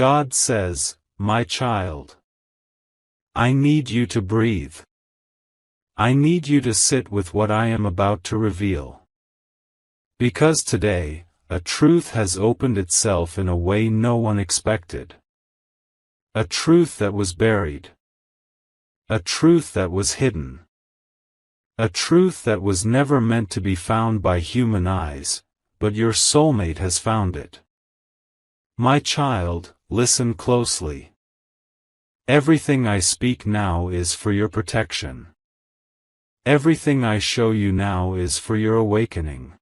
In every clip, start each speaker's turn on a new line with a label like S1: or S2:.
S1: God says, my child, I need you to breathe. I need you to sit with what I am about to reveal. Because today, a truth has opened itself in a way no one expected. A truth that was buried. A truth that was hidden. A truth that was never meant to be found by human eyes, but your soulmate has found it. My child, listen closely. Everything I speak now is for your protection. Everything I show you now is for your awakening.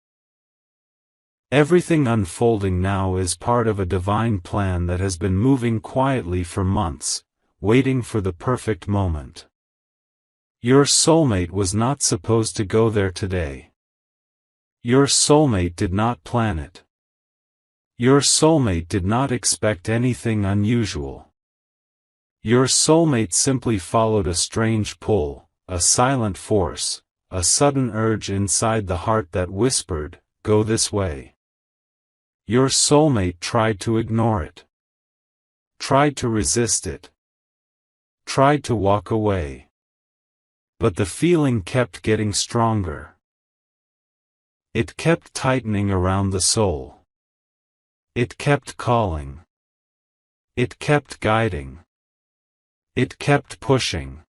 S1: Everything unfolding now is part of a divine plan that has been moving quietly for months, waiting for the perfect moment. Your soulmate was not supposed to go there today. Your soulmate did not plan it. Your soulmate did not expect anything unusual. Your soulmate simply followed a strange pull, a silent force, a sudden urge inside the heart that whispered, "Go this way." Your soulmate tried to ignore it. Tried to resist it. Tried to walk away. But the feeling kept getting stronger. It kept tightening around the soul. It kept calling. It kept guiding. It kept pushing.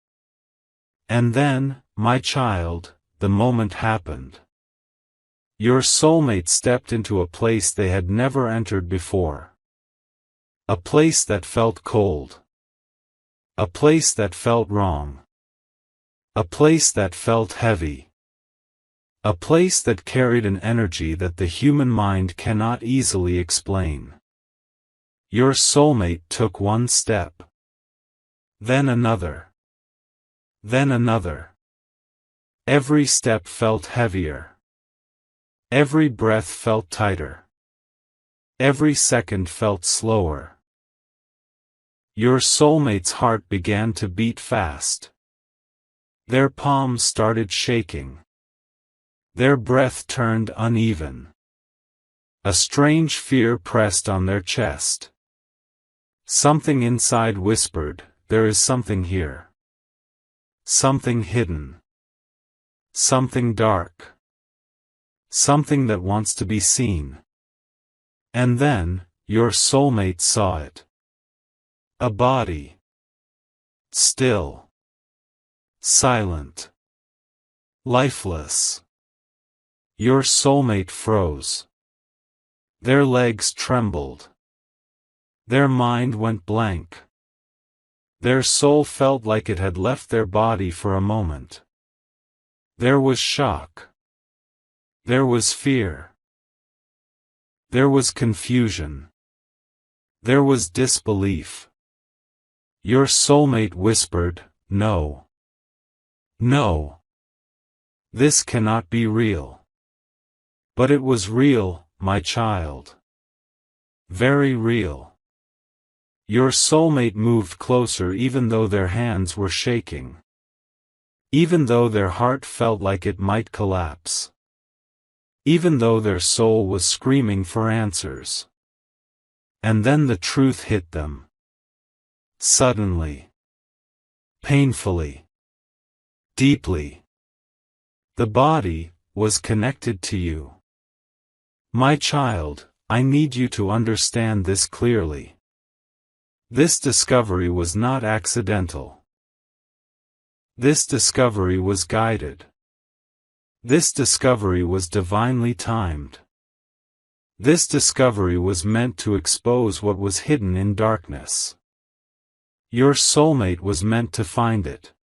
S1: And then, my child, the moment happened. Your soulmate stepped into a place they had never entered before. A place that felt cold. A place that felt wrong. A place that felt heavy. A place that carried an energy that the human mind cannot easily explain. Your soulmate took one step. Then another. Then another. Every step felt heavier. Every breath felt tighter. Every second felt slower. Your soulmate's heart began to beat fast. Their palms started shaking. Their breath turned uneven. A strange fear pressed on their chest. Something inside whispered, "There is something here. Something hidden. Something dark. Something that wants to be seen." And then, your soulmate saw it. A body. Still. Silent. Lifeless. Your soulmate froze. Their legs trembled. Their mind went blank. Their soul felt like it had left their body for a moment. There was shock. There was fear. There was confusion. There was disbelief. Your soulmate whispered, "No. No. This cannot be real." But it was real, my child. Very real. Your soulmate moved closer even though their hands were shaking. Even though their heart felt like it might collapse. Even though their soul was screaming for answers. And then the truth hit them. Suddenly. Painfully. Deeply. The body was connected to you. My child, I need you to understand this clearly. This discovery was not accidental. This discovery was guided. This discovery was divinely timed. This discovery was meant to expose what was hidden in darkness. Your soulmate was meant to find it.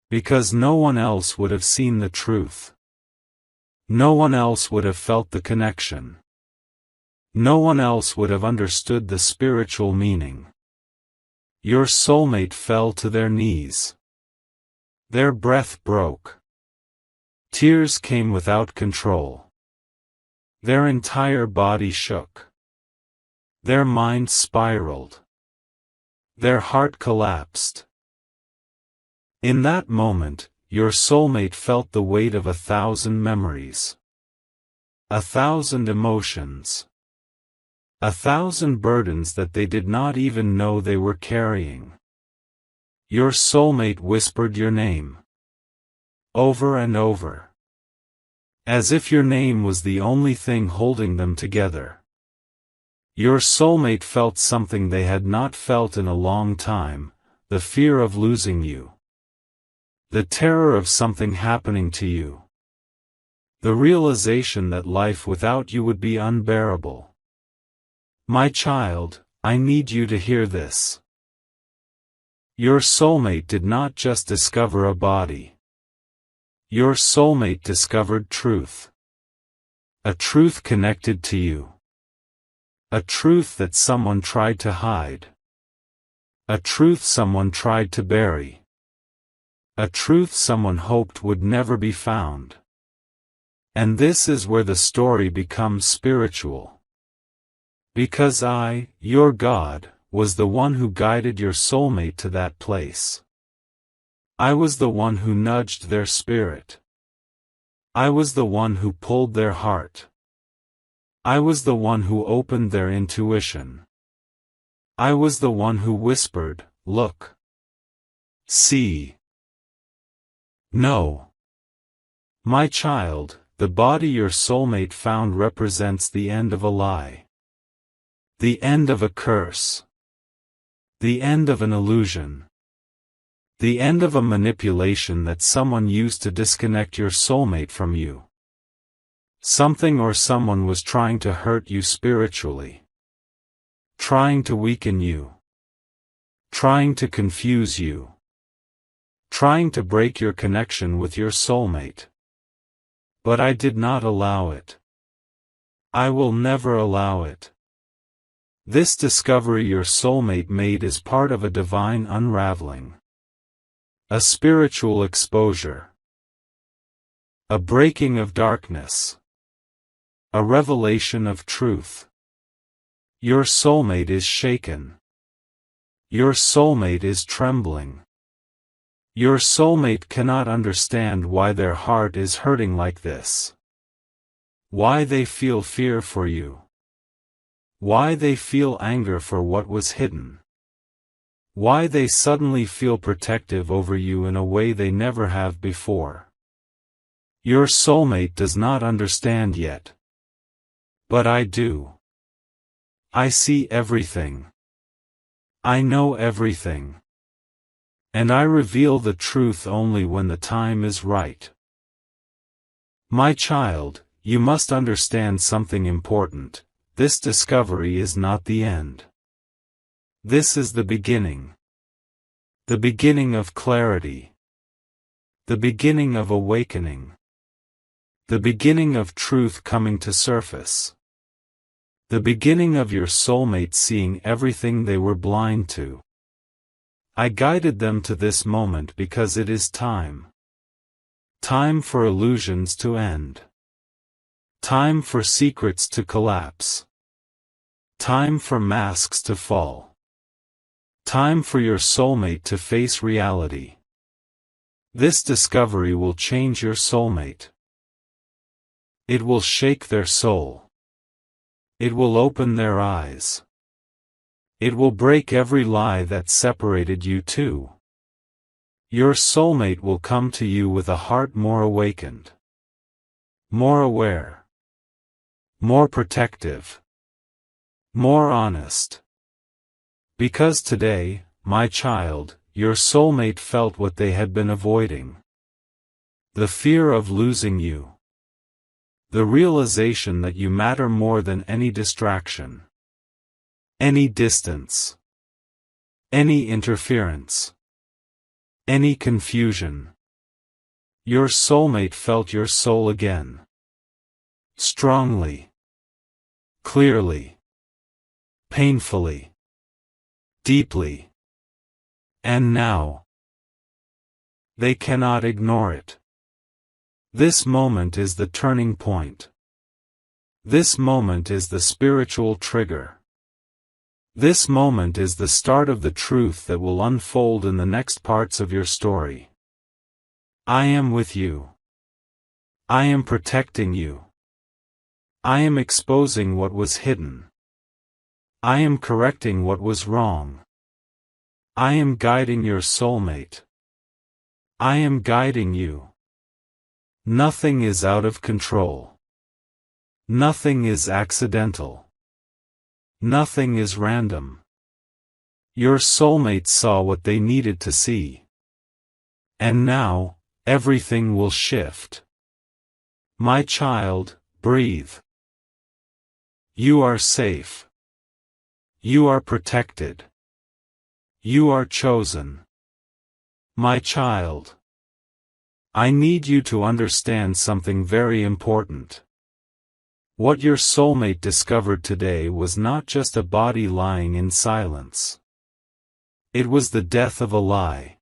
S1: Because no one else would have seen the truth. No one else would have felt the connection. No one else would have understood the spiritual meaning. Your soulmate fell to their knees. Their breath broke. Tears came without control. Their entire body shook. Their mind spiraled. Their heart collapsed. In that moment, your soulmate felt the weight of 1,000 memories. 1,000 emotions. 1,000 burdens that they did not even know they were carrying. Your soulmate whispered your name. Over and over. As if your name was the only thing holding them together. Your soulmate felt something they had not felt in a long time, the fear of losing you. The terror of something happening to you. The realization that life without you would be unbearable. My child, I need you to hear this. Your soulmate did not just discover a body. Your soulmate discovered truth. A truth connected to you. A truth that someone tried to hide. A truth someone tried to bury. A truth someone hoped would never be found. And this is where the story becomes spiritual. Because I, your God, was the one who guided your soulmate to that place. I was the one who nudged their spirit. I was the one who pulled their heart. I was the one who opened their intuition. I was the one who whispered, look. See. No. My child, the body your soulmate found represents the end of a lie. The end of a curse. The end of an illusion. The end of a manipulation that someone used to disconnect your soulmate from you. Something or someone was trying to hurt you spiritually. Trying to weaken you. Trying to confuse you. Trying to break your connection with your soulmate. But I did not allow it. I will never allow it. This discovery your soulmate made is part of a divine unraveling. A spiritual exposure. A breaking of darkness. A revelation of truth. Your soulmate is shaken. Your soulmate is trembling. Your soulmate cannot understand why their heart is hurting like this. Why they feel fear for you. Why they feel anger for what was hidden. Why they suddenly feel protective over you in a way they never have before. Your soulmate does not understand yet. But I do. I see everything. I know everything. And I reveal the truth only when the time is right. My child, you must understand something important. This discovery is not the end. This is the beginning. The beginning of clarity. The beginning of awakening. The beginning of truth coming to surface. The beginning of your soulmate seeing everything they were blind to. I guided them to this moment because it is time. Time for illusions to end. Time for secrets to collapse. Time for masks to fall. Time for your soulmate to face reality. This discovery will change your soulmate. It will shake their soul. It will open their eyes. It will break every lie that separated you two. Your soulmate will come to you with a heart more awakened. More aware. More protective. More honest. Because today, my child, your soulmate felt what they had been avoiding. The fear of losing you. The realization that you matter more than any distraction. Any distance. Any interference. Any confusion. Your soulmate felt your soul again. Strongly. Clearly. Painfully. Deeply. And now. They cannot ignore it. This moment is the turning point. This moment is the spiritual trigger. This moment is the start of the truth that will unfold in the next parts of your story. I am with you. I am protecting you. I am exposing what was hidden. I am correcting what was wrong. I am guiding your soulmate. I am guiding you. Nothing is out of control. Nothing is accidental. Nothing is random. Your soulmate saw what they needed to see. And now, everything will shift. My child, breathe. You are safe. You are protected. You are chosen. My child. I need you to understand something very important. What your soulmate discovered today was not just a body lying in silence. It was the death of a lie.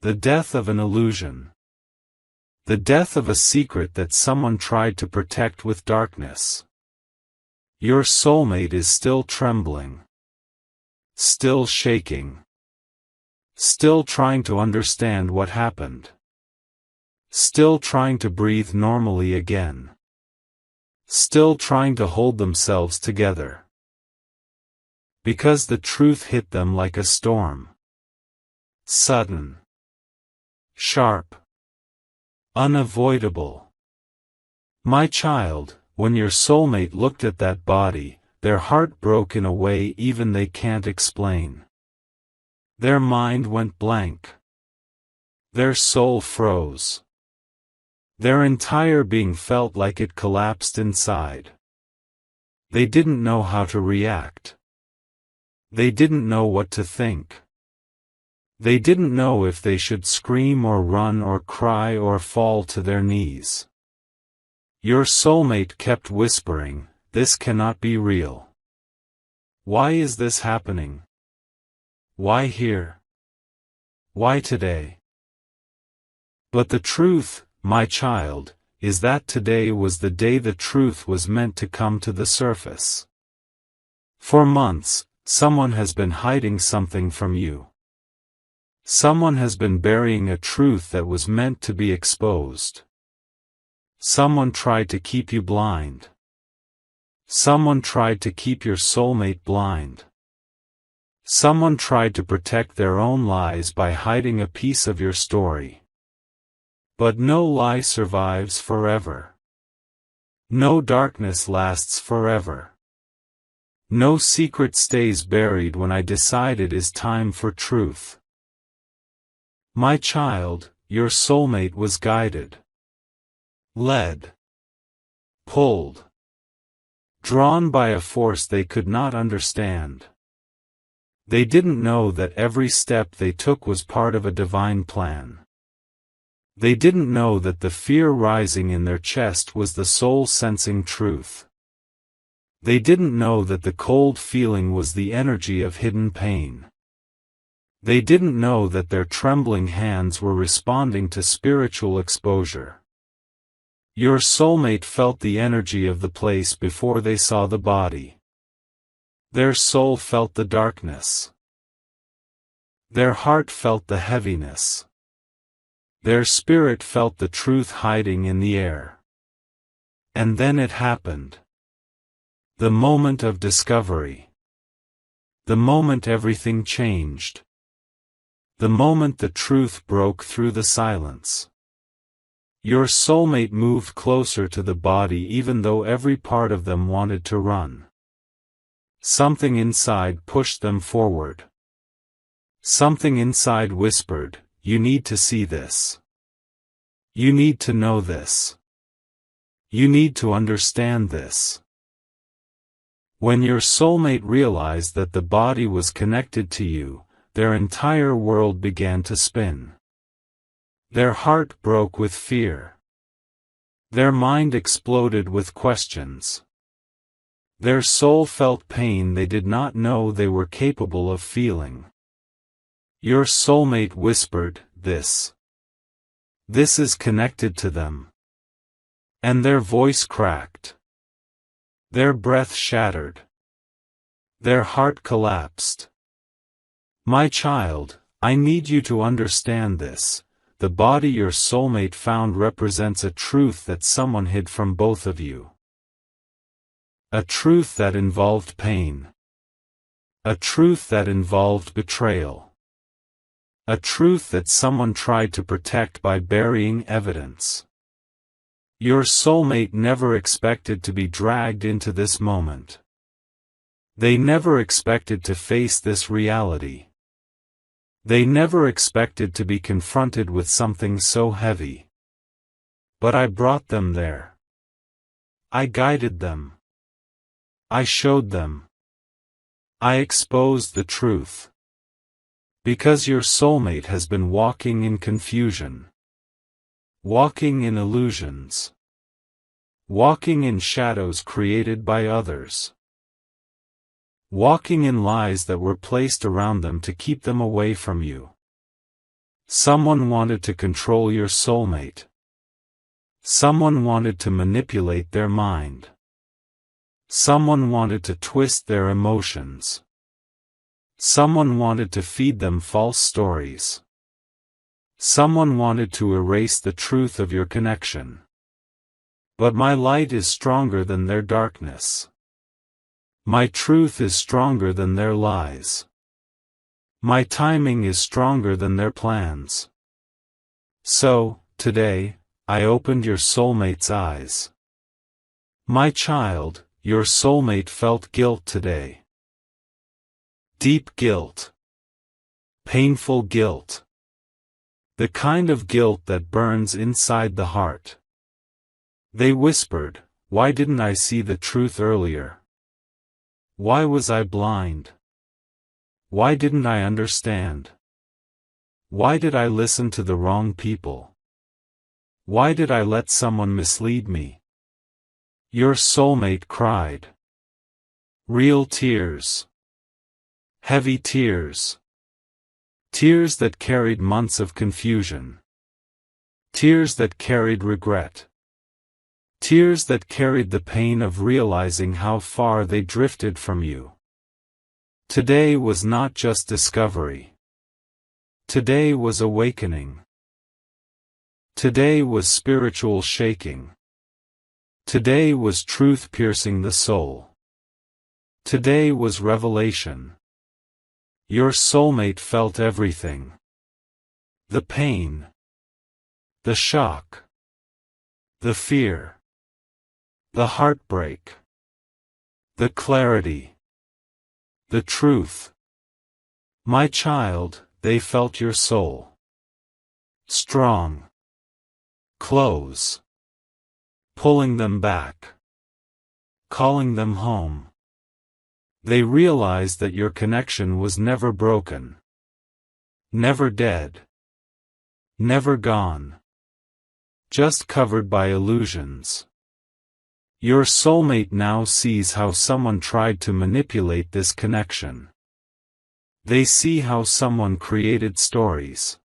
S1: The death of an illusion. The death of a secret that someone tried to protect with darkness. Your soulmate is still trembling. Still shaking. Still trying to understand what happened. Still trying to breathe normally again. Still trying to hold themselves together. Because the truth hit them like a storm. Sudden. Sharp. Unavoidable. My child, when your soulmate looked at that body, their heart broke in a way even they can't explain. Their mind went blank. Their soul froze. Their entire being felt like it collapsed inside. They didn't know how to react. They didn't know what to think. They didn't know if they should scream or run or cry or fall to their knees. Your soulmate kept whispering, "This cannot be real. Why is this happening? Why here? Why today?" But the truth, my child, is that today was the day the truth was meant to come to the surface. For months, someone has been hiding something from you. Someone has been burying a truth that was meant to be exposed. Someone tried to keep you blind. Someone tried to keep your soulmate blind. Someone tried to protect their own lies by hiding a piece of your story. But no lie survives forever. No darkness lasts forever. No secret stays buried when I decide it is time for truth. My child, your soulmate was guided. Led. Pulled. Drawn by a force they could not understand. They didn't know that every step they took was part of a divine plan. They didn't know that the fear rising in their chest was the soul sensing truth. They didn't know that the cold feeling was the energy of hidden pain. They didn't know that their trembling hands were responding to spiritual exposure. Your soulmate felt the energy of the place before they saw the body. Their soul felt the darkness. Their heart felt the heaviness. Their spirit felt the truth hiding in the air. And then it happened. The moment of discovery. The moment everything changed. The moment the truth broke through the silence. Your soulmate moved closer to the body even though every part of them wanted to run. Something inside pushed them forward. Something inside whispered, "You need to see this. You need to know this. You need to understand this." When your soulmate realized that the body was connected to you, their entire world began to spin. Their heart broke with fear. Their mind exploded with questions. Their soul felt pain they did not know they were capable of feeling. Your soulmate whispered, "This. This is connected to them." And their voice cracked. Their breath shattered. Their heart collapsed. My child, I need you to understand this. The body your soulmate found represents a truth that someone hid from both of you. A truth that involved pain. A truth that involved betrayal. A truth that someone tried to protect by burying evidence. Your soulmate never expected to be dragged into this moment. They never expected to face this reality. They never expected to be confronted with something so heavy. But I brought them there. I guided them. I showed them. I exposed the truth. Because your soulmate has been walking in confusion. Walking in illusions. Walking in shadows created by others. Walking in lies that were placed around them to keep them away from you. Someone wanted to control your soulmate. Someone wanted to manipulate their mind. Someone wanted to twist their emotions. Someone wanted to feed them false stories. Someone wanted to erase the truth of your connection. But my light is stronger than their darkness. My truth is stronger than their lies. My timing is stronger than their plans. So, today, I opened your soulmate's eyes. My child, your soulmate felt guilt today. Deep guilt. Painful guilt. The kind of guilt that burns inside the heart. They whispered, "Why didn't I see the truth earlier? Why was I blind? Why didn't I understand? Why did I listen to the wrong people? Why did I let someone mislead me?" Your soulmate cried. Real tears. Heavy tears. Tears that carried months of confusion. Tears that carried regret. Tears that carried the pain of realizing how far they drifted from you. Today was not just discovery. Today was awakening. Today was spiritual shaking. Today was truth piercing the soul. Today was revelation. Your soulmate felt everything. The pain. The shock. The fear. The heartbreak. The clarity. The truth. My child, they felt your soul. Strong. Close. Pulling them back. Calling them home. They realized that your connection was never broken. Never dead. Never gone. Just covered by illusions. Your soulmate now sees how someone tried to manipulate this connection. They see how someone created stories.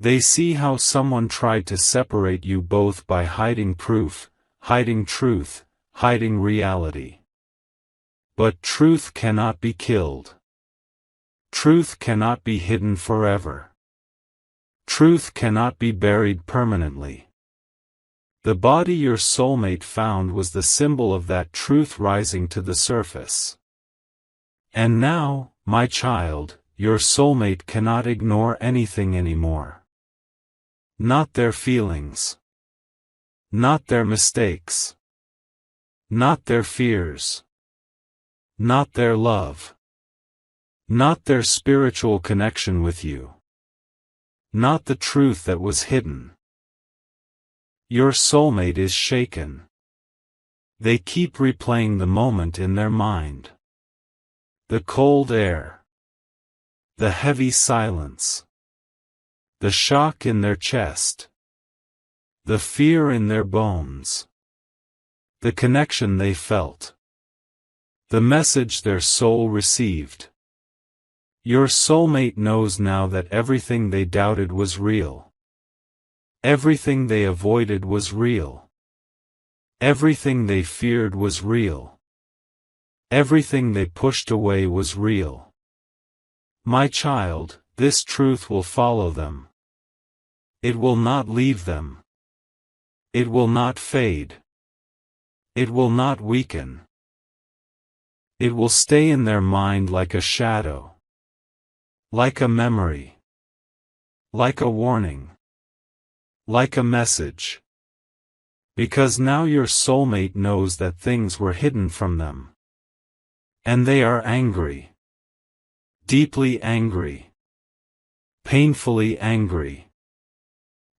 S1: They see how someone tried to separate you both by hiding proof, hiding truth, hiding reality. But truth cannot be killed. Truth cannot be hidden forever. Truth cannot be buried permanently. The body your soulmate found was the symbol of that truth rising to the surface. And now, my child, your soulmate cannot ignore anything anymore. Not their feelings. Not their mistakes. Not their fears. Not their love. Not their spiritual connection with you. Not the truth that was hidden. Your soulmate is shaken. They keep replaying the moment in their mind. The cold air. The heavy silence. The shock in their chest. The fear in their bones. The connection they felt. The message their soul received. Your soulmate knows now that everything they doubted was real. Everything they avoided was real. Everything they feared was real. Everything they pushed away was real. My child, this truth will follow them. It will not leave them. It will not fade. It will not weaken. It will stay in their mind like a shadow. Like a memory. Like a warning. Like a message. Because now your soulmate knows that things were hidden from them. And they are angry. Deeply angry. Painfully angry.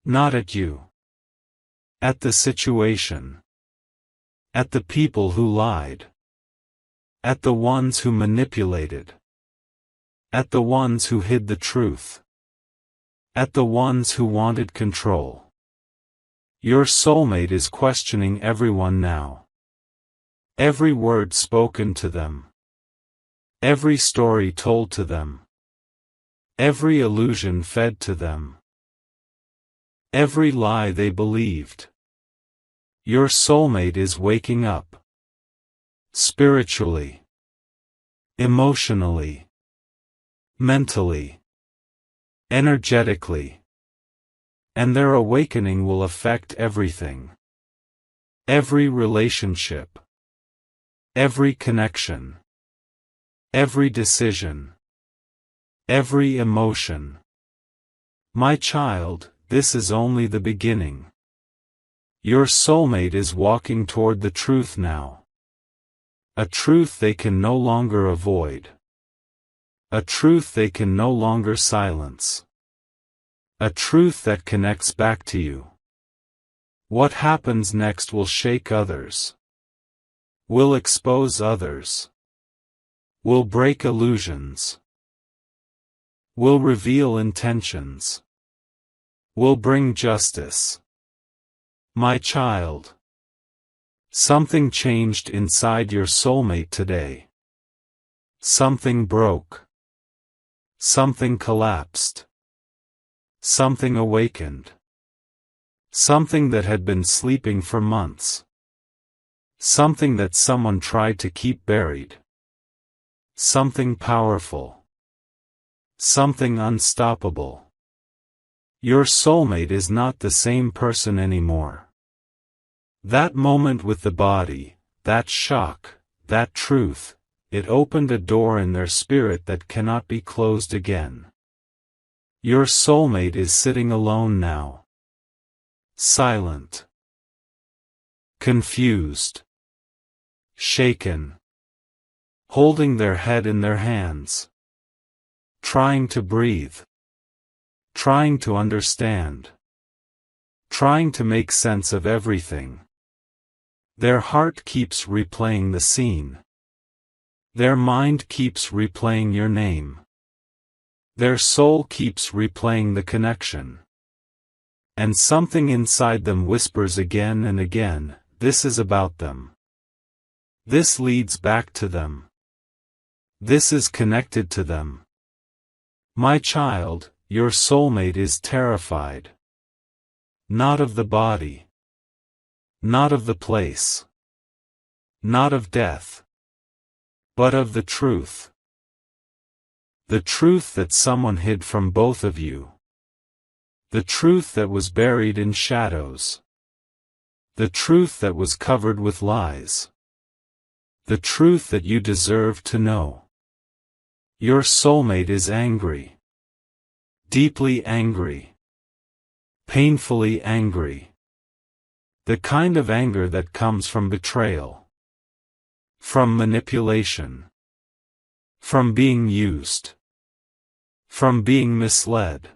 S1: Not at you. At the situation. At the people who lied. At the ones who manipulated. At the ones who hid the truth. At the ones who wanted control. Your soulmate is questioning everyone now. Every word spoken to them. Every story told to them. Every illusion fed to them. Every lie they believed. Your soulmate is waking up. Spiritually. Emotionally. Mentally. Energetically. And their awakening will affect everything. Every relationship. Every connection. Every decision. Every emotion. My child, this is only the beginning. Your soulmate is walking toward the truth now. A truth they can no longer avoid. A truth they can no longer silence. A truth that connects back to you. What happens next will shake others. Will expose others. Will break illusions. Will reveal intentions. Will bring justice. My child. Something changed inside your soulmate today. Something broke. Something collapsed. Something awakened. Something that had been sleeping for months. Something that someone tried to keep buried. Something powerful. Something unstoppable. Your soulmate is not the same person anymore. That moment with the body, that shock, that truth, it opened a door in their spirit that cannot be closed again. Your soulmate is sitting alone now. Silent. Confused. Shaken. Holding their head in their hands. Trying to breathe. Trying to understand. Trying to make sense of everything. Their heart keeps replaying the scene. Their mind keeps replaying your name. Their soul keeps replaying the connection. And something inside them whispers again and again, this is about them. This leads back to them. This is connected to them. My child, your soulmate is terrified. Not of the body. Not of the place. Not of death. But of the truth. The truth that someone hid from both of you. The truth that was buried in shadows. The truth that was covered with lies. The truth that you deserve to know. Your soulmate is angry. Deeply angry. Painfully angry. The kind of anger that comes from betrayal. From manipulation. From being used. From being misled.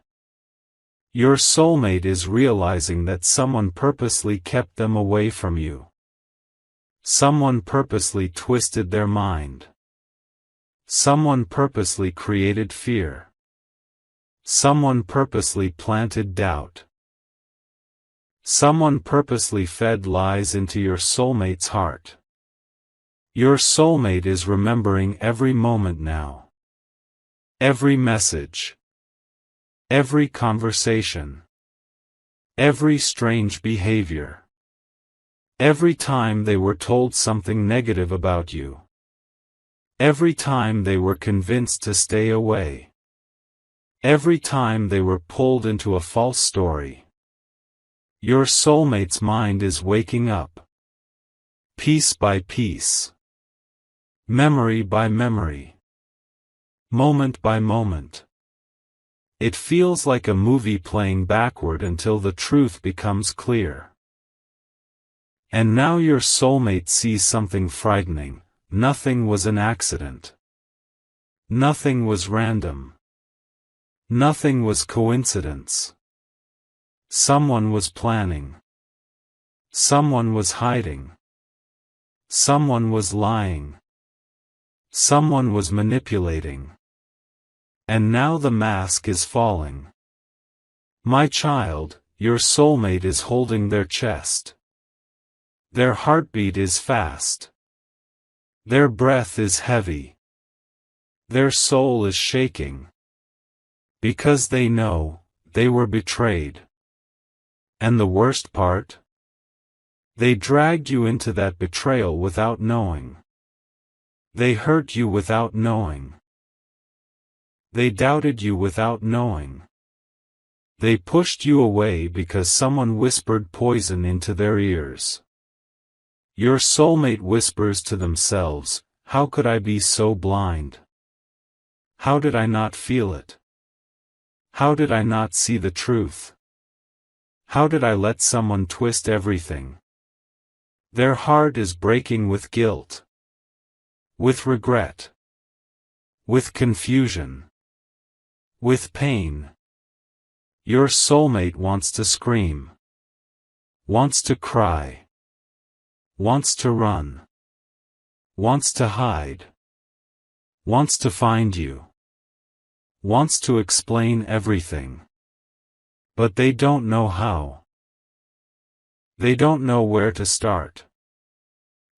S1: Your soulmate is realizing that someone purposely kept them away from you. Someone purposely twisted their mind. Someone purposely created fear. Someone purposely planted doubt. Someone purposely fed lies into your soulmate's heart. Your soulmate is remembering every moment now. Every message. Every conversation. Every strange behavior. Every time they were told something negative about you. Every time they were convinced to stay away. Every time they were pulled into a false story. Your soulmate's mind is waking up. Piece by piece. memory by memory, moment by moment. It feels like a movie playing backward until the truth becomes clear. And now your soulmate sees something frightening. Nothing was an accident. Nothing was random. Nothing was coincidence. Someone was planning. Someone was hiding. Someone was lying. Someone was manipulating. And now the mask is falling. My child, your soulmate is holding their chest. Their heartbeat is fast. Their breath is heavy. Their soul is shaking. Because they know, they were betrayed. And the worst part? They dragged you into that betrayal without knowing. They hurt you without knowing. They doubted you without knowing. They pushed you away because someone whispered poison into their ears. Your soulmate whispers to themselves, "How could I be so blind? How did I not feel it? How did I not see the truth? How did I let someone twist everything?" Their heart is breaking with guilt, with regret, with confusion, with pain. Your soulmate wants to scream, wants to cry, wants to run, wants to hide, wants to find you, wants to explain everything. But they don't know how. They don't know where to start.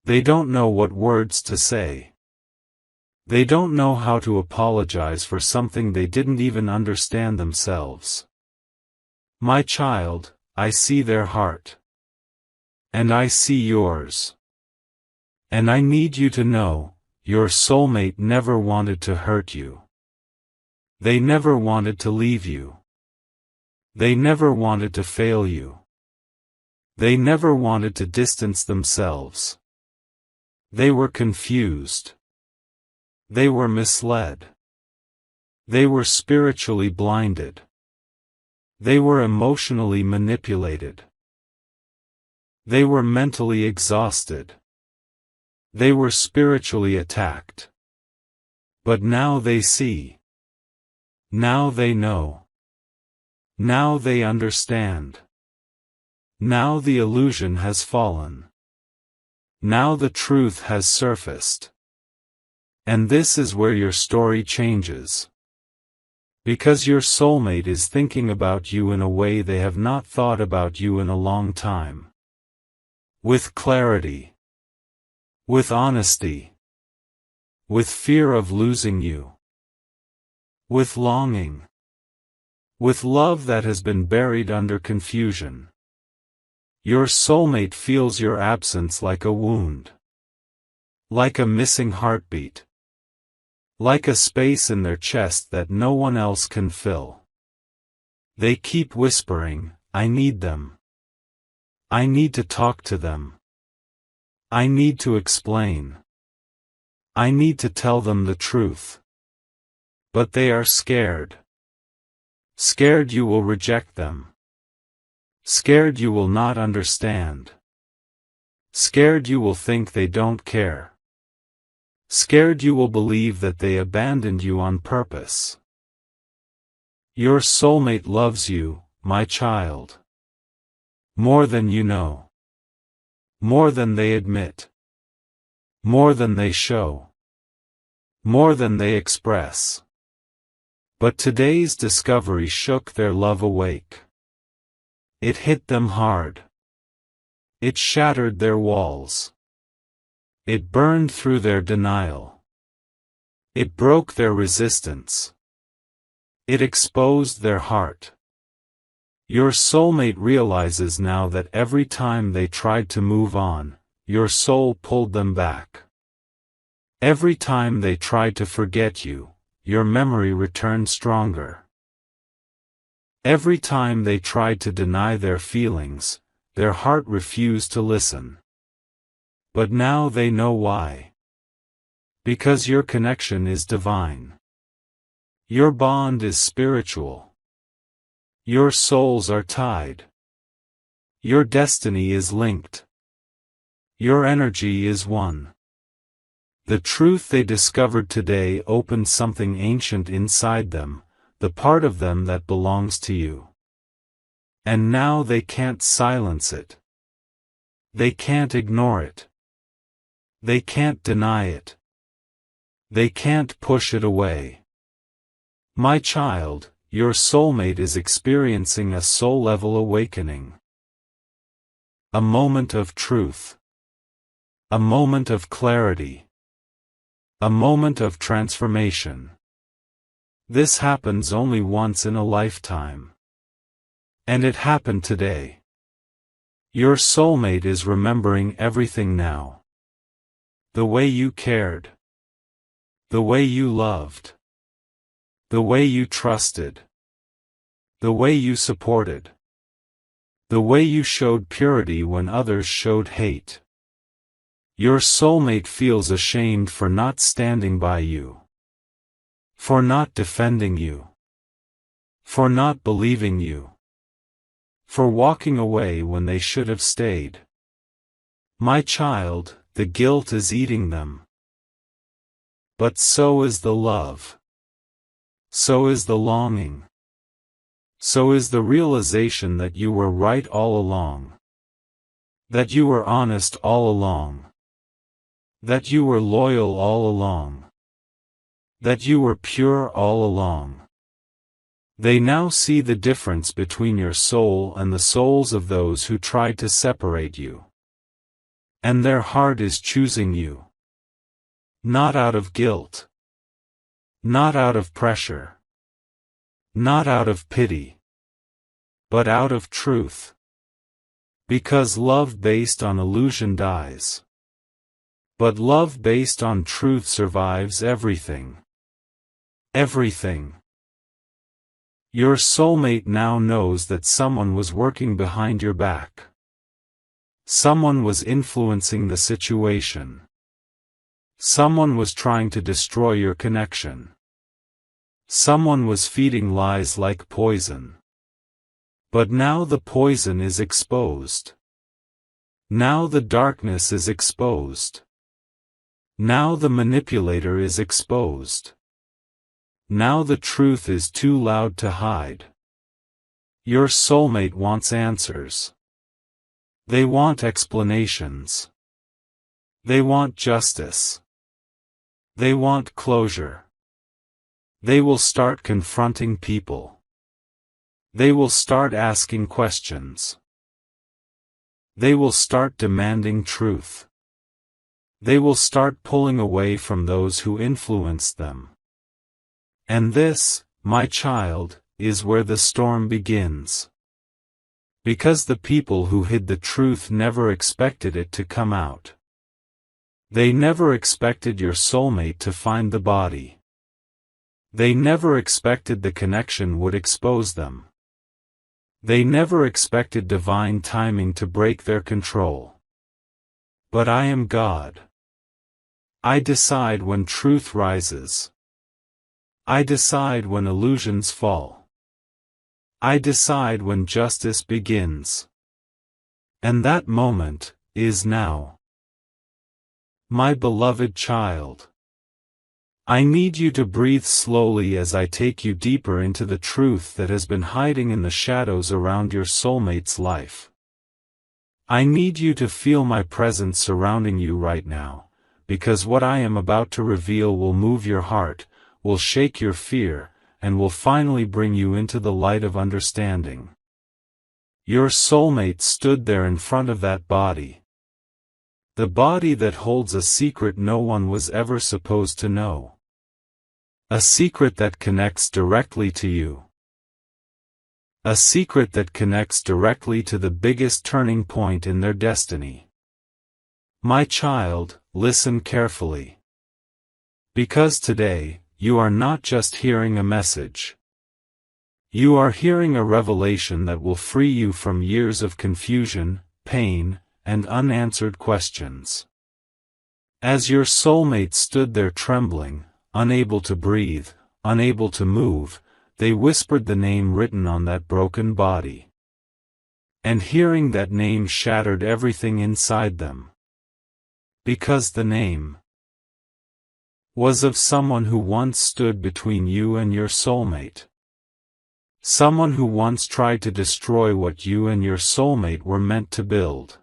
S1: They don't know what words to say. They don't know how to apologize for something they didn't even understand themselves. My child, I see their heart. And I see yours. And I need you to know, your soulmate never wanted to hurt you. They never wanted to leave you. They never wanted to fail you. They never wanted to distance themselves. They were confused. They were misled. They were spiritually blinded. They were emotionally manipulated. They were mentally exhausted. They were spiritually attacked. But now they see. Now they know. Now they understand. Now the illusion has fallen. Now the truth has surfaced. And this is where your story changes. Because your soulmate is thinking about you in a way they have not thought about you in a long time. With clarity. With honesty. With fear of losing you. With longing. With love that has been buried under confusion. Your soulmate feels your absence like a wound. Like a missing heartbeat. Like a space in their chest that no one else can fill. They keep whispering, "I need them. I need to talk to them. I need to explain. I need to tell them the truth." But they are scared. Scared you will reject them. Scared you will not understand. Scared you will think they don't care. Scared you will believe that they abandoned you on purpose. Your soulmate loves you, my child. More than you know. More than they admit. More than they show. More than they express. But today's discovery shook their love awake. It hit them hard. It shattered their walls. It burned through their denial. It broke their resistance. It exposed their heart. Your soulmate realizes now that every time they tried to move on, your soul pulled them back. Every time they tried to forget you, your memory returned stronger. Every time they tried to deny their feelings, their heart refused to listen. But now they know why. Because your connection is divine. Your bond is spiritual. Your souls are tied. Your destiny is linked. Your energy is one. The truth they discovered today opened something ancient inside them, the part of them that belongs to you. And now they can't silence it. They can't ignore it. They can't deny it. They can't push it away. My child, your soulmate is experiencing a soul-level awakening. A moment of truth. A moment of clarity. A moment of transformation. This happens only once in a lifetime. And it happened today. Your soulmate is remembering everything now. The way you cared. The way you loved. The way you trusted. The way you supported. The way you showed purity when others showed hate. Your soulmate feels ashamed for not standing by you. For not defending you. For not believing you. For walking away when they should have stayed. My child, the guilt is eating them. But so is the love. So is the longing. So is the realization that you were right all along. That you were honest all along. That you were loyal all along. That you were pure all along. They now see the difference between your soul and the souls of those who tried to separate you. And their heart is choosing you. Not out of guilt. Not out of pressure. Not out of pity. But out of truth. Because love based on illusion dies. But love based on truth survives everything. Everything. Your soulmate now knows that someone was working behind your back. Someone was influencing the situation. Someone was trying to destroy your connection. Someone was feeding lies like poison. But now the poison is exposed. Now the darkness is exposed. Now the manipulator is exposed. Now the truth is too loud to hide. Your soulmate wants answers. They want explanations. They want justice. They want closure. They will start confronting people. They will start asking questions. They will start demanding truth. They will start pulling away from those who influenced them. And this, my child, is where the storm begins. Because the people who hid the truth never expected it to come out. They never expected your soulmate to find the body. They never expected the connection would expose them. They never expected divine timing to break their control. But I am God. I decide when truth rises. I decide when illusions fall. I decide when justice begins. And that moment is now. My beloved child. I need you to breathe slowly as I take you deeper into the truth that has been hiding in the shadows around your soulmate's life. I need you to feel my presence surrounding you right now, because what I am about to reveal will move your heart, will shake your fear, and will finally bring you into the light of understanding. Your soulmate stood there in front of that body. The body that holds a secret no one was ever supposed to know. A secret that connects directly to you. A secret that connects directly to the biggest turning point in their destiny. My child, listen carefully. Because today, you are not just hearing a message. You are hearing a revelation that will free you from years of confusion, pain, and unanswered questions. As your soulmate stood there trembling, unable to breathe, unable to move, they whispered the name written on that broken body. And hearing that name shattered everything inside them. Because the name was of someone who once stood between you and your soulmate. Someone who once tried to destroy what you and your soulmate were meant to build.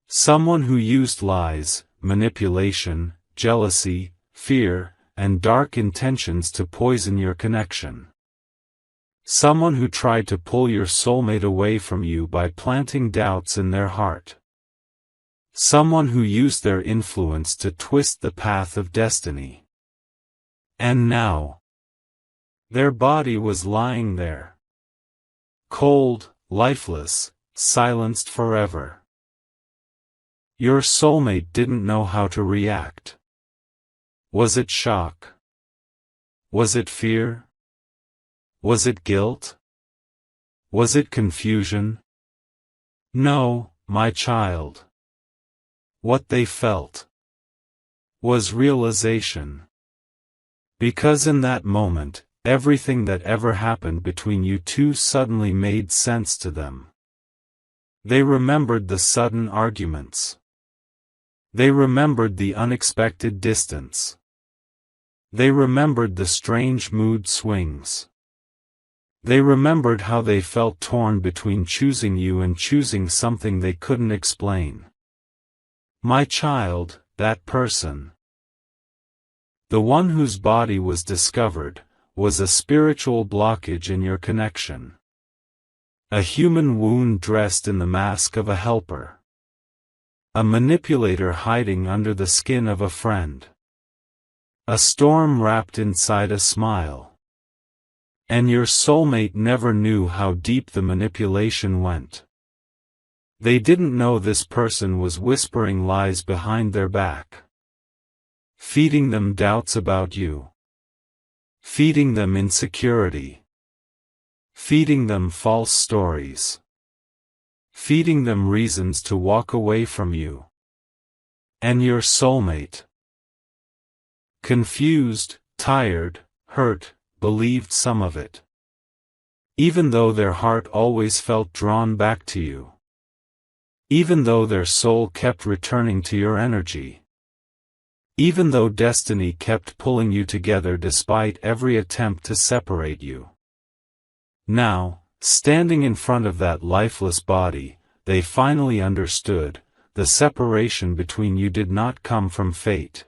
S1: Someone who used lies, manipulation, jealousy, fear, and dark intentions to poison your connection. Someone who tried to pull your soulmate away from you by planting doubts in their heart. Someone who used their influence to twist the path of destiny. And now, their body was lying there. Cold, lifeless, silenced forever. Your soulmate didn't know how to react. Was it shock? Was it fear? Was it guilt? Was it confusion? No, my child. What they felt was realization. Because in that moment, everything that ever happened between you two suddenly made sense to them. They remembered the sudden arguments. They remembered the unexpected distance. They remembered the strange mood swings. They remembered how they felt torn between choosing you and choosing something they couldn't explain. My child, that person, the one whose body was discovered, was a spiritual blockage in your connection. A human wound dressed in the mask of a helper. A manipulator hiding under the skin of a friend. A storm wrapped inside a smile. And your soulmate never knew how deep the manipulation went. They didn't know this person was whispering lies behind their back. Feeding them doubts about you. Feeding them insecurity. Feeding them false stories. Feeding them reasons to walk away from you. And your soulmate, confused, tired, hurt, believed some of it. Even though their heart always felt drawn back to you. Even though their soul kept returning to your energy. Even though destiny kept pulling you together despite every attempt to separate you. Now, standing in front of that lifeless body, they finally understood, the separation between you did not come from fate.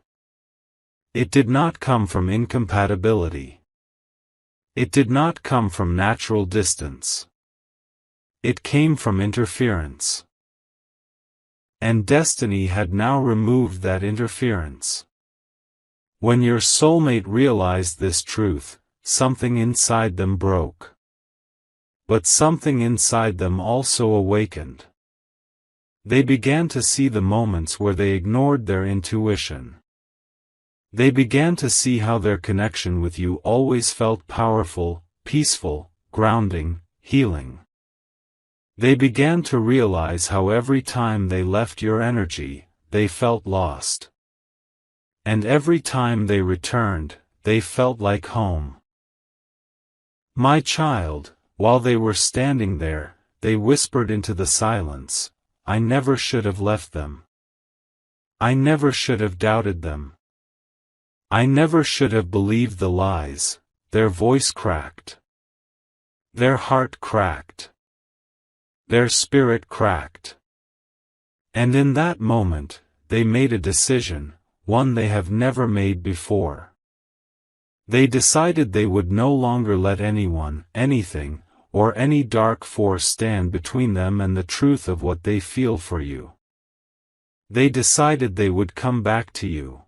S1: It did not come from incompatibility. It did not come from natural distance. It came from interference. And destiny had now removed that interference. When your soulmate realized this truth, something inside them broke. But something inside them also awakened. They began to see the moments where they ignored their intuition. They began to see how their connection with you always felt powerful, peaceful, grounding, healing. They began to realize how every time they left your energy, they felt lost. And every time they returned, they felt like home. My child, while they were standing there, they whispered into the silence, I never should have left them. I never should have doubted them. I never should have believed the lies. Their voice cracked. Their heart cracked. Their spirit cracked. And in that moment, they made a decision, one they have never made before. They decided they would no longer let anyone, anything, or any dark force stand between them and the truth of what they feel for you. They decided they would come back to you.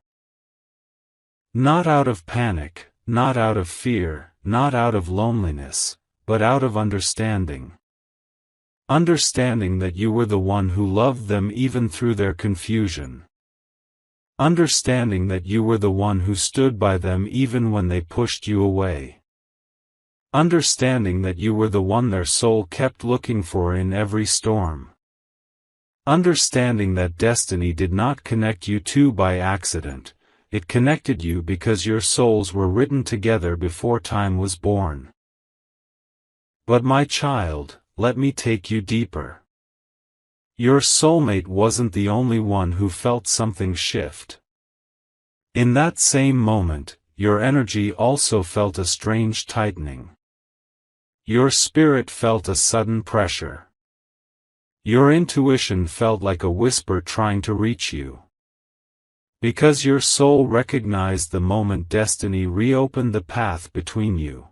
S1: Not out of panic, not out of fear, not out of loneliness, but out of understanding. Understanding that you were the one who loved them even through their confusion. Understanding that you were the one who stood by them even when they pushed you away. Understanding that you were the one their soul kept looking for in every storm. Understanding that destiny did not connect you two by accident, it connected you because your souls were written together before time was born. But my child, let me take you deeper. Your soulmate wasn't the only one who felt something shift. In that same moment, your energy also felt a strange tightening. Your spirit felt a sudden pressure. Your intuition felt like a whisper trying to reach you. Because your soul recognized the moment destiny reopened the path between you.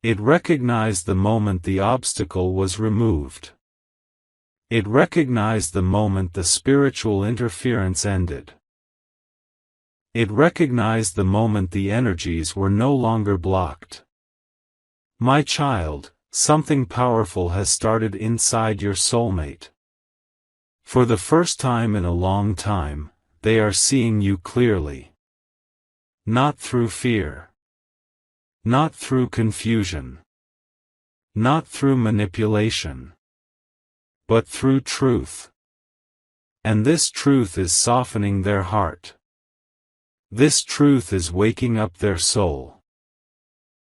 S1: It recognized the moment the obstacle was removed. It recognized the moment the spiritual interference ended. It recognized the moment the energies were no longer blocked. My child, something powerful has started inside your soulmate. For the first time in a long time, they are seeing you clearly. Not through fear. Not through confusion. Not through manipulation. But through truth. And this truth is softening their heart. This truth is waking up their soul.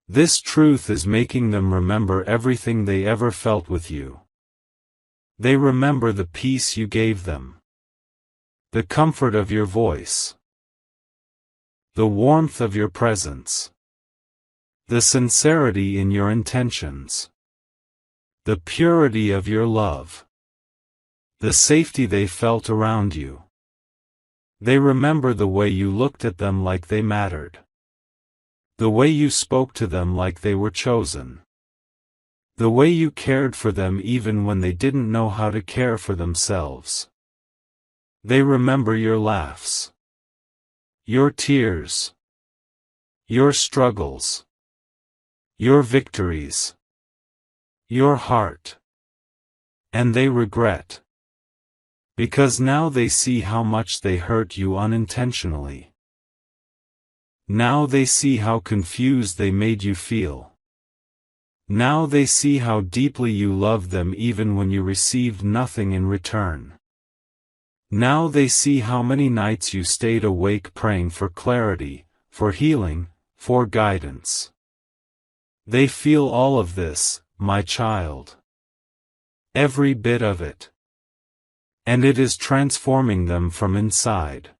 S1: This truth is making them remember everything they ever felt with you. They remember the peace you gave them. The comfort of your voice. The warmth of your presence. The sincerity in your intentions. The purity of your love. The safety they felt around you. They remember the way you looked at them like they mattered. The way you spoke to them like they were chosen. The way you cared for them even when they didn't know how to care for themselves. They remember your laughs. Your tears. Your struggles. Your victories. Your heart. And they regret. Because now they see how much they hurt you unintentionally. Now they see how confused they made you feel. Now they see how deeply you loved them even when you received nothing in return. Now they see how many nights you stayed awake praying for clarity, for healing, for guidance. They feel all of this, my child. Every bit of it. And it is transforming them from inside.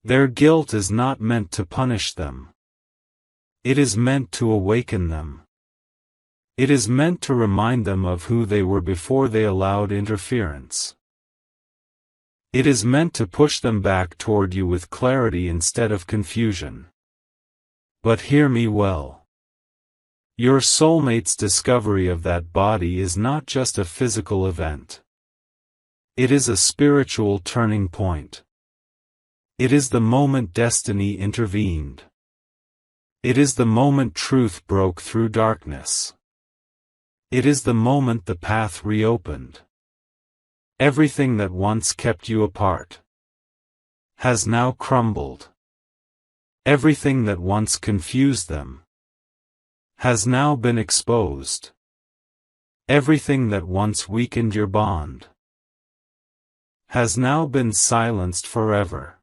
S1: Their guilt is not meant to punish them. It is meant to awaken them. It is meant to remind them of who they were before they allowed interference. It is meant to push them back toward you with clarity instead of confusion. But hear me well. Your soulmate's discovery of that body is not just a physical event. It is a spiritual turning point. It is the moment destiny intervened. It is the moment truth broke through darkness. It is the moment the path reopened. Everything that once kept you apart has now crumbled. Everything that once confused them has now been exposed. Everything that once weakened your bond has now been silenced forever.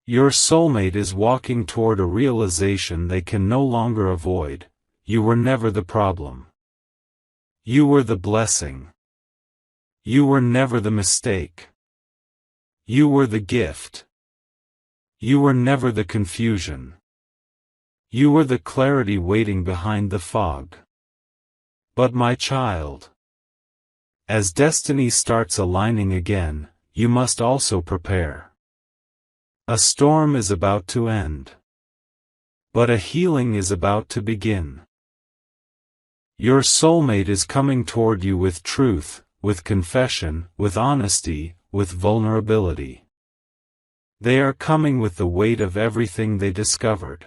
S1: Your soulmate is walking toward a realization they can no longer avoid. You were never the problem. You were the blessing. You were never the mistake. You were the gift. You were never the confusion. You were the clarity waiting behind the fog. But my child, as destiny starts aligning again, you must also prepare. A storm is about to end. But a healing is about to begin. Your soulmate is coming toward you with truth, with confession, with honesty, with vulnerability. They are coming with the weight of everything they discovered.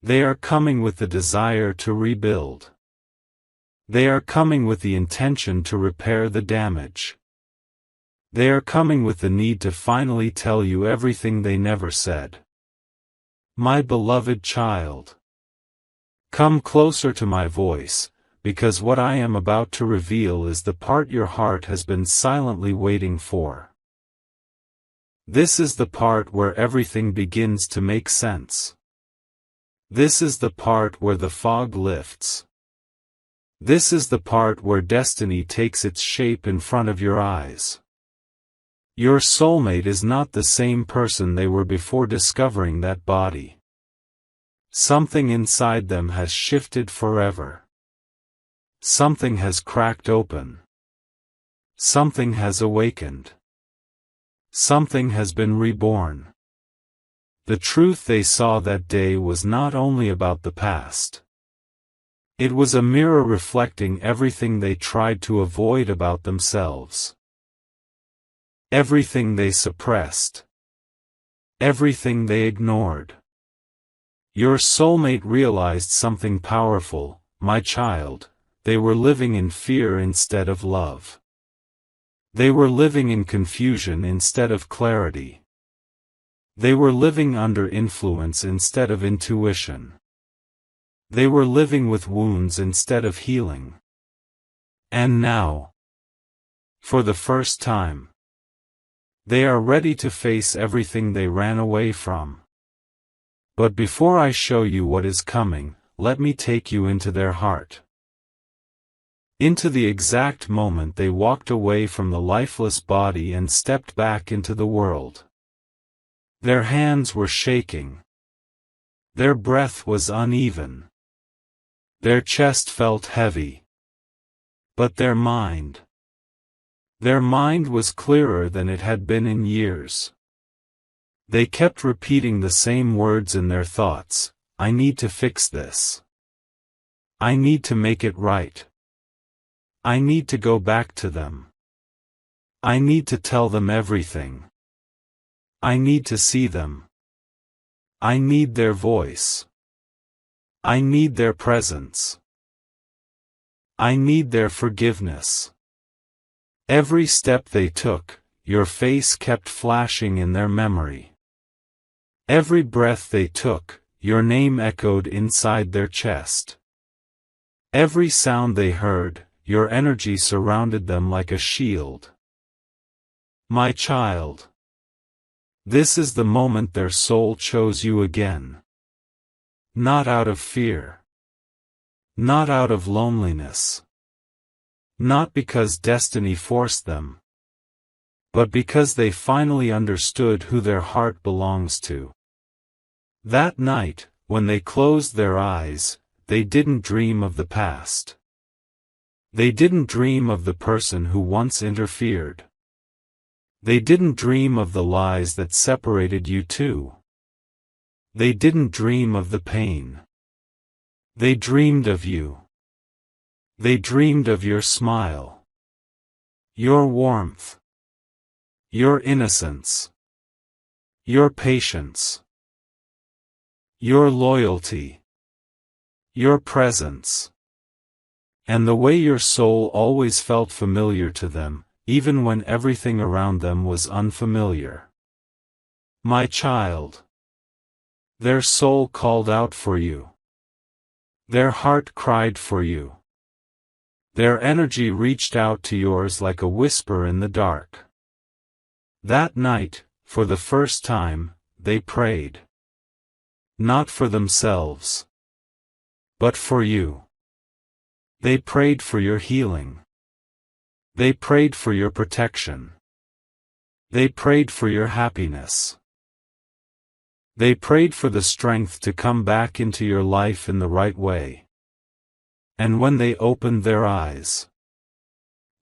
S1: They are coming with the desire to rebuild. They are coming with the intention to repair the damage. They are coming with the need to finally tell you everything they never said. My beloved child, come closer to my voice, because what I am about to reveal is the part your heart has been silently waiting for. This is the part where everything begins to make sense. This is the part where the fog lifts. This is the part where destiny takes its shape in front of your eyes. Your soulmate is not the same person they were before discovering that body. Something inside them has shifted forever. Something has cracked open. Something has awakened. Something has been reborn. The truth they saw that day was not only about the past. It was a mirror reflecting everything they tried to avoid about themselves. Everything they suppressed. Everything they ignored. Your soulmate realized something powerful, my child. They were living in fear instead of love. They were living in confusion instead of clarity. They were living under influence instead of intuition. They were living with wounds instead of healing. And now, for the first time, they are ready to face everything they ran away from. But before I show you what is coming, let me take you into their heart. Into the exact moment they walked away from the lifeless body and stepped back into the world. Their hands were shaking. Their breath was uneven. Their chest felt heavy. But their mind was clearer than it had been in years. They kept repeating the same words in their thoughts: I need to fix this. I need to make it right. I need to go back to them. I need to tell them everything. I need to see them. I need their voice. I need their presence. I need their forgiveness. Every step they took, your face kept flashing in their memory. Every breath they took, your name echoed inside their chest. Every sound they heard, your energy surrounded them like a shield. My child. This is the moment their soul chose you again. Not out of fear. Not out of loneliness. Not because destiny forced them. But because they finally understood who their heart belongs to. That night, when they closed their eyes, they didn't dream of the past. They didn't dream of the person who once interfered. They didn't dream of the lies that separated you two. They didn't dream of the pain. They dreamed of you. They dreamed of your smile. Your warmth. Your innocence. Your patience. Your loyalty. Your presence. And the way your soul always felt familiar to them, even when everything around them was unfamiliar. My child. Their soul called out for you. Their heart cried for you. Their energy reached out to yours like a whisper in the dark. That night, for the first time, they prayed. Not for themselves. But for you. They prayed for your healing. They prayed for your protection. They prayed for your happiness. They prayed for the strength to come back into your life in the right way. And when they opened their eyes,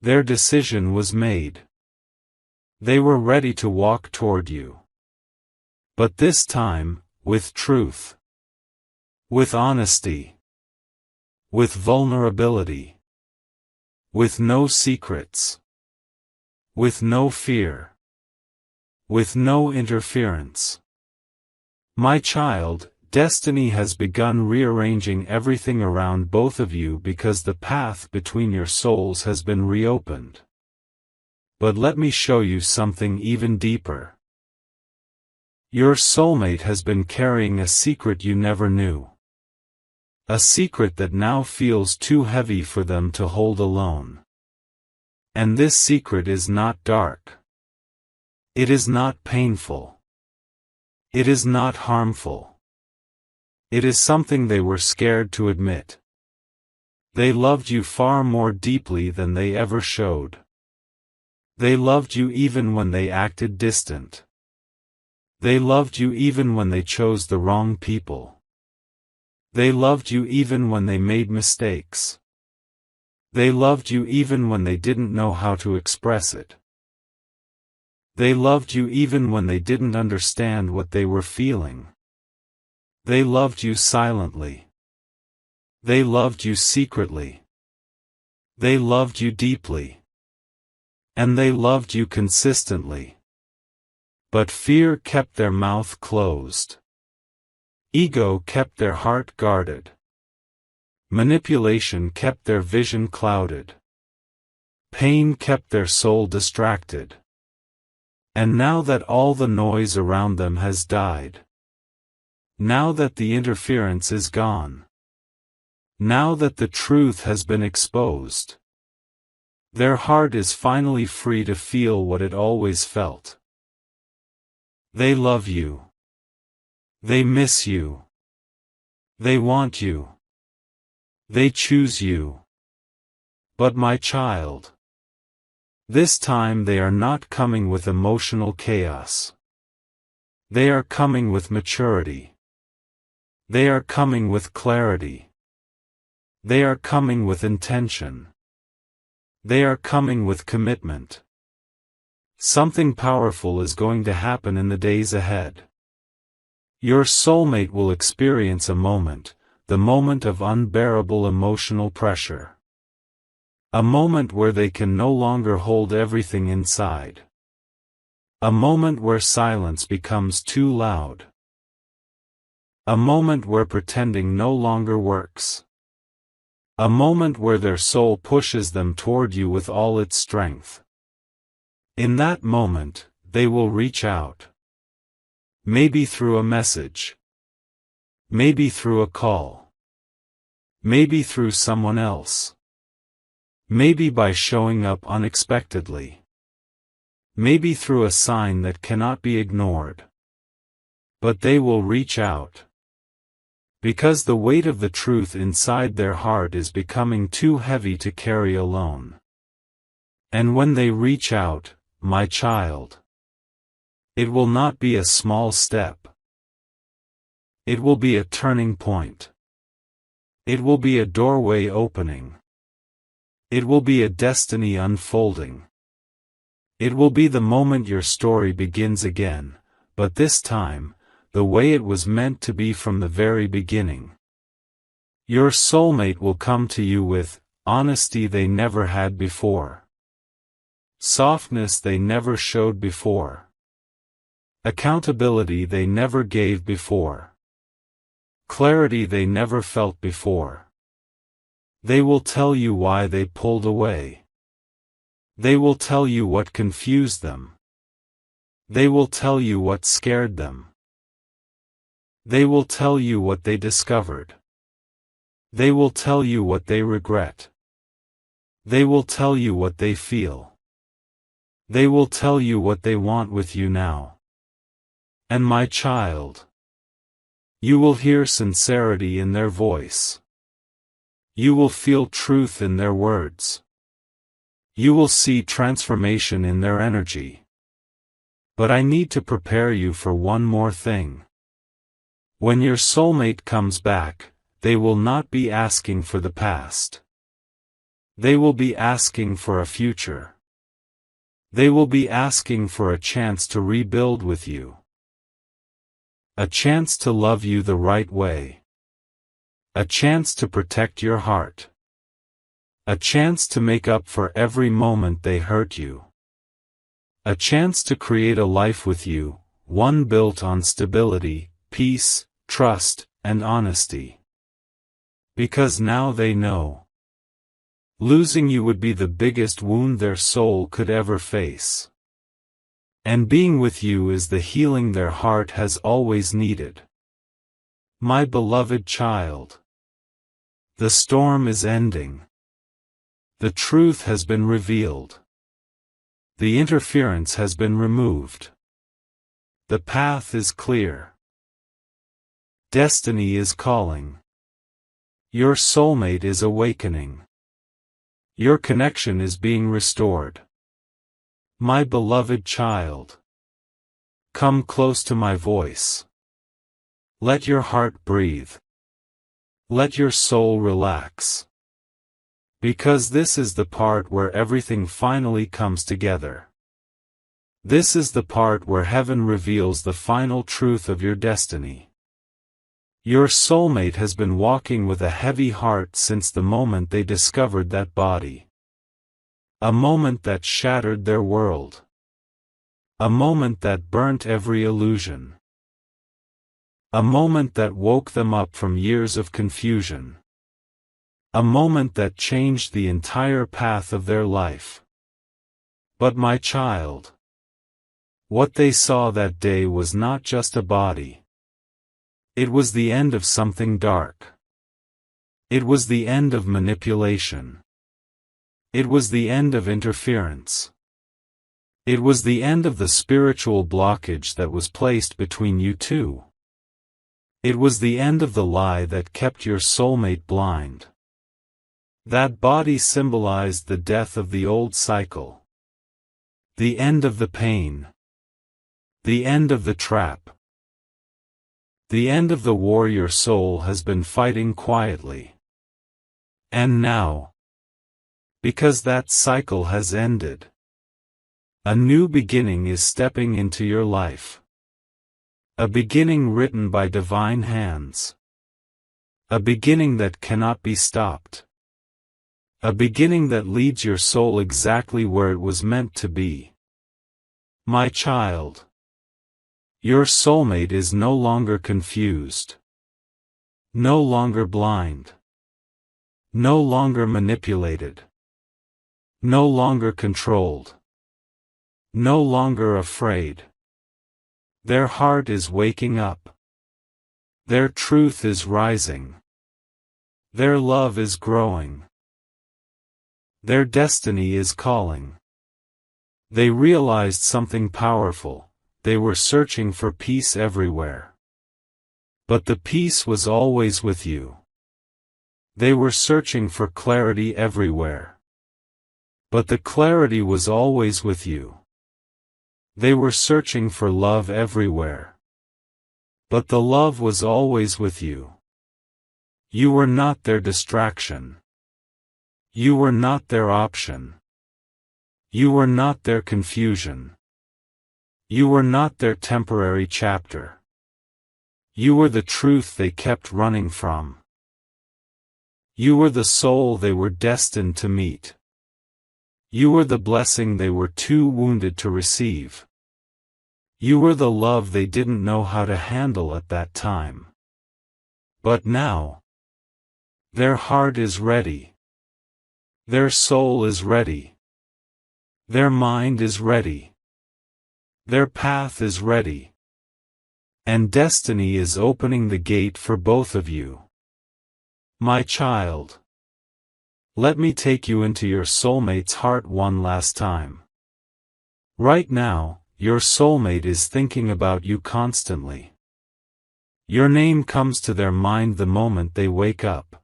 S1: their decision was made. They were ready to walk toward you. But this time, with truth. With honesty. With vulnerability. With no secrets. With no fear. With no interference. My child, destiny has begun rearranging everything around both of you because the path between your souls has been reopened. But let me show you something even deeper. Your soulmate has been carrying a secret you never knew. A secret that now feels too heavy for them to hold alone. And this secret is not dark. It is not painful. It is not harmful. It is something they were scared to admit. They loved you far more deeply than they ever showed. They loved you even when they acted distant. They loved you even when they chose the wrong people. They loved you even when they made mistakes. They loved you even when they didn't know how to express it. They loved you even when they didn't understand what they were feeling. They loved you silently. They loved you secretly. They loved you deeply. And they loved you consistently. But fear kept their mouth closed. Ego kept their heart guarded. Manipulation kept their vision clouded. Pain kept their soul distracted. And now that all the noise around them has died, now that the interference is gone, now that the truth has been exposed, their heart is finally free to feel what it always felt. They love you. They miss you. They want you. They choose you. But my child, this time they are not coming with emotional chaos. They are coming with maturity. They are coming with clarity. They are coming with intention. They are coming with commitment. Something powerful is going to happen in the days ahead. Your soulmate will experience a moment, the moment of unbearable emotional pressure. A moment where they can no longer hold everything inside. A moment where silence becomes too loud. A moment where pretending no longer works. A moment where their soul pushes them toward you with all its strength. In that moment, they will reach out. Maybe through a message. Maybe through a call. Maybe through someone else. Maybe by showing up unexpectedly. Maybe through a sign that cannot be ignored. But they will reach out. Because the weight of the truth inside their heart is becoming too heavy to carry alone. And when they reach out, my child, it will not be a small step. It will be a turning point. It will be a doorway opening. It will be a destiny unfolding. It will be the moment your story begins again, but this time, the way it was meant to be from the very beginning. Your soulmate will come to you with honesty they never had before. Softness they never showed before. Accountability they never gave before. Clarity they never felt before. They will tell you why they pulled away. They will tell you what confused them. They will tell you what scared them. They will tell you what they discovered. They will tell you what they regret. They will tell you what they feel. They will tell you what they want with you now. And my child, you will hear sincerity in their voice. You will feel truth in their words. You will see transformation in their energy. But I need to prepare you for one more thing. When your soulmate comes back, they will not be asking for the past. They will be asking for a future. They will be asking for a chance to rebuild with you. A chance to love you the right way. A chance to protect your heart. A chance to make up for every moment they hurt you. A chance to create a life with you, one built on stability, peace, trust, and honesty. Because now they know. Losing you would be the biggest wound their soul could ever face. And being with you is the healing their heart has always needed. My beloved child. The storm is ending. The truth has been revealed. The interference has been removed. The path is clear. Destiny is calling. Your soulmate is awakening. Your connection is being restored. My beloved child, come close to my voice. Let your heart breathe. Let your soul relax. Because this is the part where everything finally comes together. This is the part where heaven reveals the final truth of your destiny. Your soulmate has been walking with a heavy heart since the moment they discovered that body. A moment that shattered their world. A moment that burnt every illusion. A moment that woke them up from years of confusion. A moment that changed the entire path of their life. But my child, what they saw that day was not just a body. It was the end of something dark. It was the end of manipulation. It was the end of interference. It was the end of the spiritual blockage that was placed between you two. It was the end of the lie that kept your soulmate blind. That body symbolized the death of the old cycle. The end of the pain. The end of the trap. The end of the war your soul has been fighting quietly. And now, because that cycle has ended, a new beginning is stepping into your life. A beginning written by divine hands. A beginning that cannot be stopped. A beginning that leads your soul exactly where it was meant to be. My child, your soulmate is no longer confused. No longer blind. No longer manipulated. No longer controlled. No longer afraid. Their heart is waking up. Their truth is rising. Their love is growing. Their destiny is calling. They realized something powerful. They were searching for peace everywhere. But the peace was always with you. They were searching for clarity everywhere. But the clarity was always with you. They were searching for love everywhere. But the love was always with you. You were not their distraction. You were not their option. You were not their confusion. You were not their temporary chapter. You were the truth they kept running from. You were the soul they were destined to meet. You were the blessing they were too wounded to receive. You were the love they didn't know how to handle at that time. But now, their heart is ready. Their soul is ready. Their mind is ready. Their path is ready. And destiny is opening the gate for both of you. My child, let me take you into your soulmate's heart one last time. Right now, your soulmate is thinking about you constantly. Your name comes to their mind the moment they wake up.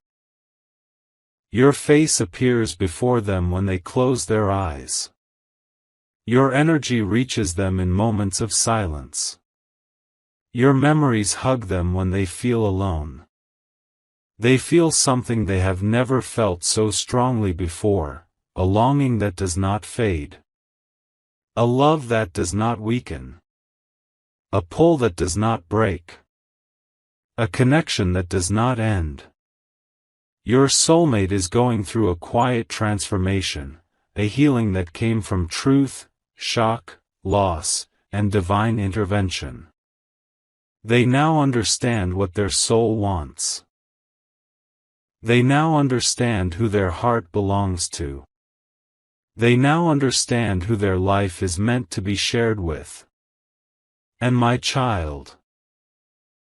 S1: Your face appears before them when they close their eyes. Your energy reaches them in moments of silence. Your memories hug them when they feel alone. They feel something they have never felt so strongly before, a longing that does not fade. A love that does not weaken. A pull that does not break. A connection that does not end. Your soulmate is going through a quiet transformation, a healing that came from truth, shock, loss, and divine intervention. They now understand what their soul wants. They now understand who their heart belongs to. They now understand who their life is meant to be shared with. And my child,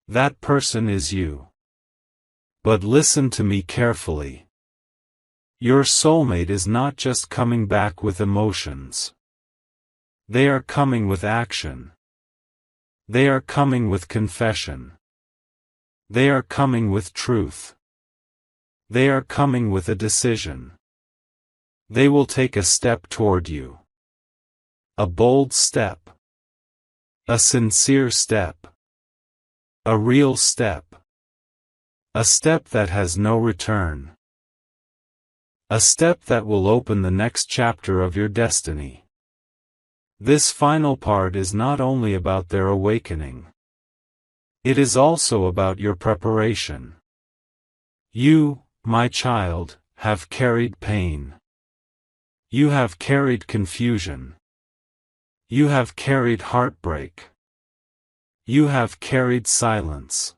S1: that person is you. But listen to me carefully. Your soulmate is not just coming back with emotions. They are coming with action. They are coming with confession. They are coming with truth. They are coming with a decision. They will take a step toward you. A bold step. A sincere step. A real step. A step that has no return. A step that will open the next chapter of your destiny. This final part is not only about their awakening. It is also about your preparation. You, my child, have carried pain. You have carried confusion. You have carried heartbreak. You have carried silence.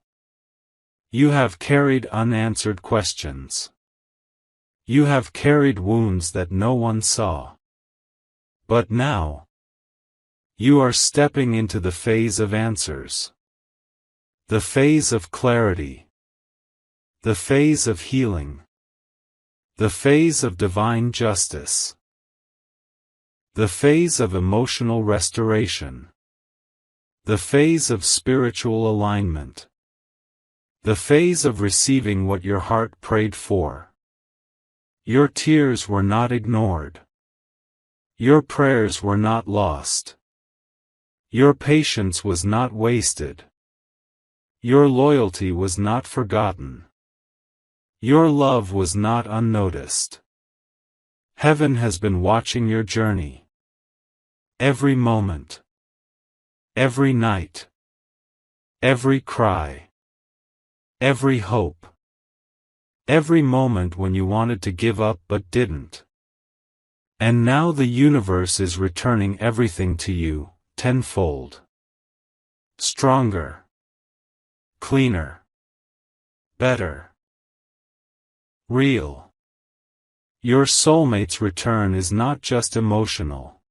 S1: You have carried unanswered questions. You have carried wounds that no one saw. But now, you are stepping into the phase of answers. The phase of clarity. The phase of healing. The phase of divine justice. The phase of emotional restoration. The phase of spiritual alignment. The phase of receiving what your heart prayed for. Your tears were not ignored. Your prayers were not lost. Your patience was not wasted. Your loyalty was not forgotten. Your love was not unnoticed. Heaven has been watching your journey. Every moment. Every night. Every cry. Every hope. Every moment when you wanted to give up but didn't. And now the universe is returning everything to you, tenfold. Stronger. Cleaner. Better. Real. Your soulmate's return is not just emotional.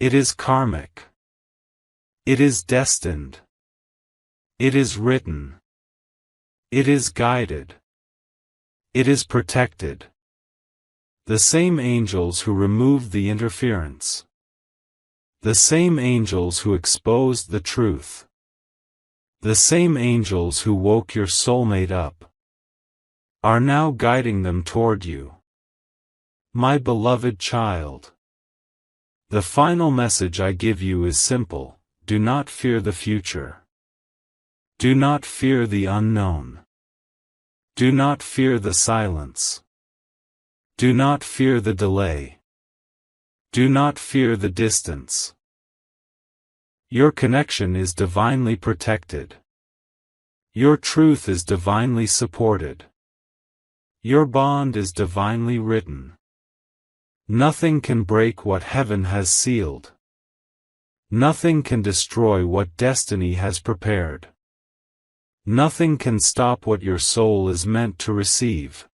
S1: It is karmic. It is destined. It is written. It is guided. It is protected. The same angels who removed the interference. The same angels who exposed the truth. The same angels who woke your soulmate up. Are now guiding them toward you. My beloved child. The final message I give you is simple: do not fear the future. Do not fear the unknown. Do not fear the silence. Do not fear the delay. Do not fear the distance. Your connection is divinely protected. Your truth is divinely supported. Your bond is divinely written. Nothing can break what heaven has sealed. Nothing can destroy what destiny has prepared. Nothing can stop what your soul is meant to receive.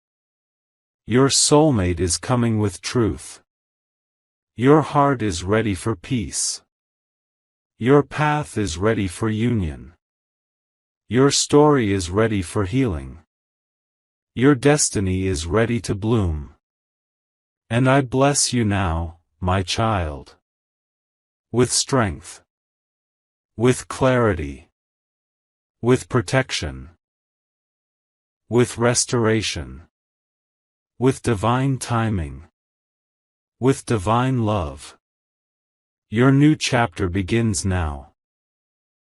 S1: Your soulmate is coming with truth. Your heart is ready for peace. Your path is ready for union. Your story is ready for healing. Your destiny is ready to bloom. And I bless you now, my child. With strength. With clarity. With protection. With restoration. With divine timing. With divine love. Your new chapter begins now.